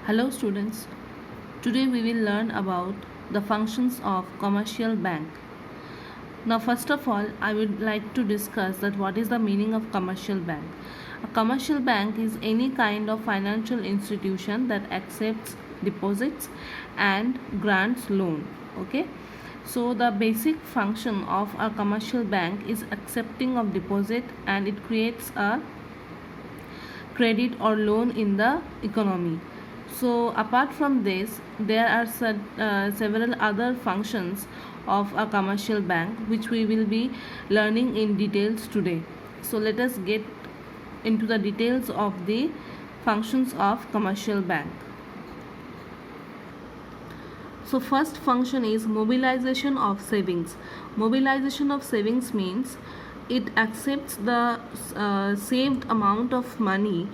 Hello students. Today we will learn about the functions of commercial bank. Now first of all, I would like to discuss that what is the meaning of commercial bank. A commercial bank is any kind of financial institution that accepts deposits and grants loan. Okay? So the basic function of a commercial bank is accepting of deposit, and it creates a credit or loan in the economy. So apart from this, there are several other functions of a commercial bank which we will be learning in details today. So let us get into the details of the functions of commercial bank. So first function is mobilization of savings. Mobilization of savings means it accepts the saved amount of money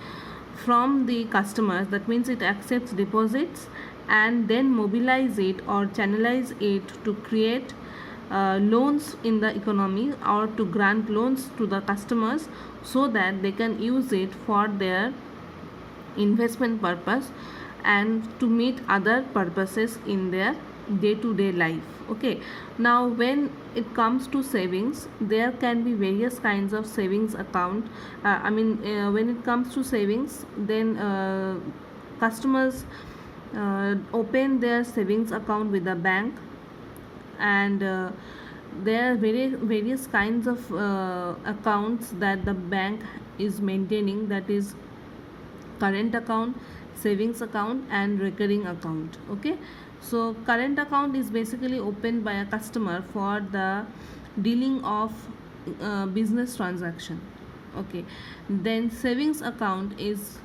from the customers. That means it accepts deposits and then mobilize it or channelize it to create loans in the economy or to grant loans to the customers so that they can use it for their investment purpose and to meet other purposes in their day-to-day life. Okay, now when it comes to savings, there can be various kinds of savings account. When it comes to savings, then customers open their savings account with the bank, and there are various kinds of accounts that the bank is maintaining, that is current account, savings account and recurring account. Okay, so current account is basically opened by a customer for the dealing of business transaction. Okay, then savings account is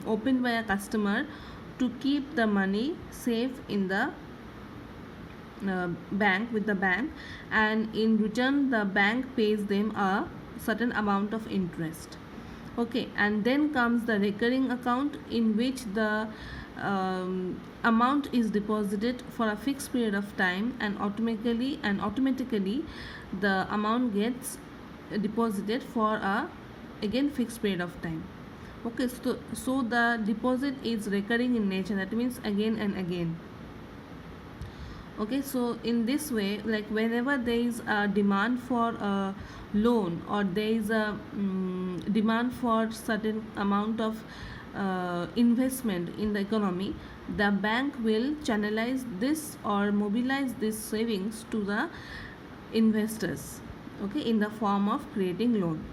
opened by a customer to keep the money safe in the bank with the bank, and in return the bank pays them a certain amount of interest. Okay, and then comes the recurring account, in which the amount is deposited for a fixed period of time, and automatically the amount gets deposited for a again fixed period of time. Okay, so the deposit is recurring in nature, that means again and again. Okay, so in this way, like whenever there is a demand for a loan, or there is a demand for certain amount of investment in the economy, the bank will channelize this or mobilize this savings to the investors, okay, in the form of creating loan.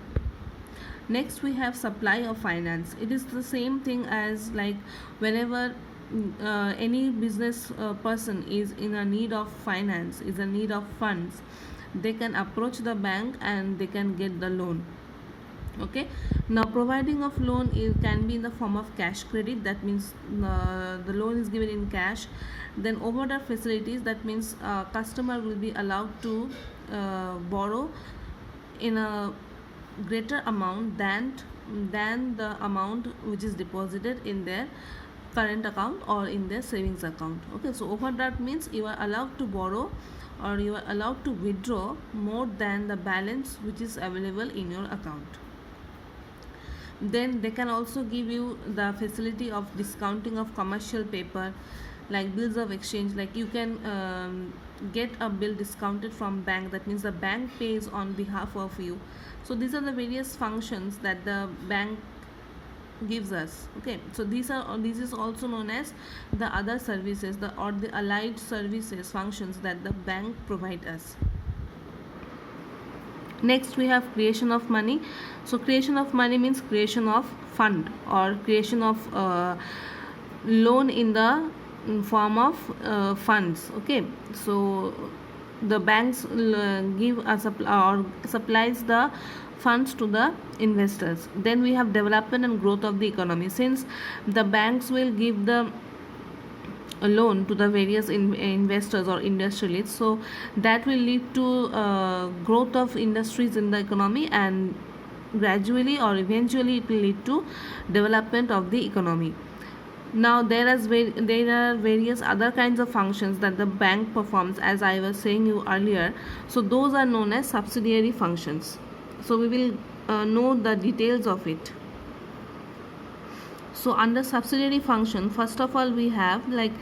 Next we have supply of finance. It is the same thing as like whenever any business person is in a need of finance, is in need of funds, they can approach the bank and they can get the loan. Okay, now providing of loan can be in the form of cash credit, that means the loan is given in cash. Then overdraft facilities, that means customer will be allowed to borrow in a greater amount than the amount which is deposited in their current account or in their savings account. Okay, so overdraft means you are allowed to borrow or you are allowed to withdraw more than the balance which is available in your account. Then they can also give you the facility of discounting of commercial paper, like bills of exchange. Like you can get a bill discounted from bank, that means the bank pays on behalf of you. So these are the various functions that the bank gives us. Okay, so this is also known as the other services, the allied services functions that the bank provide us. Next we have creation of money. So creation of money means creation of fund or creation of loan in the form of funds. Okay, so the banks give a or supplies the funds to the investors. Then we have development and growth of the economy. Since the banks will give the a loan to the various investors or industrialists, so that will lead to growth of industries in the economy, and gradually or eventually it will lead to development of the economy. Now there are various other kinds of functions that the bank performs, as I was saying you earlier. So those are known as subsidiary functions. So we will know the details of it. So under subsidiary function, first of all we have like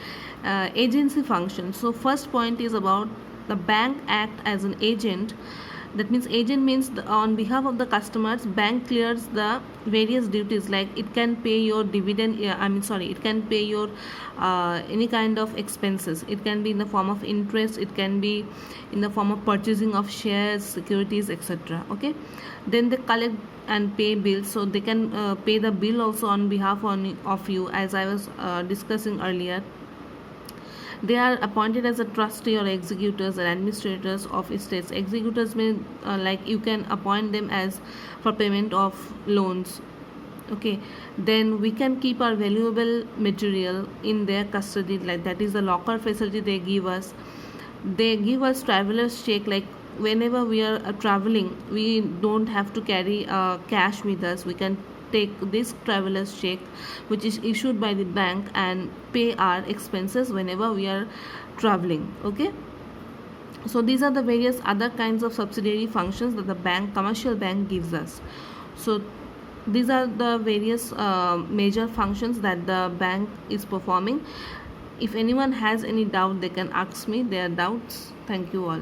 agency function. So first point is about the bank act as an agent. That means agent means on behalf of the customers, bank clears the various duties, like it can pay your dividend, it can pay your any kind of expenses. It can be in the form of interest, it can be in the form of purchasing of shares, securities, etc. Okay, then they collect and pay bills, so they can pay the bill also on behalf of you, as I was discussing earlier. They are appointed as a trustee or executors and administrators of estates. Executors mean like you can appoint them as for payment of loans. Okay, then we can keep our valuable material in their custody, like that is the locker facility they give us. They give us traveler's check, like whenever we are traveling, we don't have to carry cash with us. We can take this traveler's check, which is issued by the bank, and pay our expenses whenever we are traveling. Okay, so these are the various other kinds of subsidiary functions that the commercial bank gives us. So these are the various major functions that the bank is performing. If anyone has any doubt, they can ask me their doubts. Thank you all.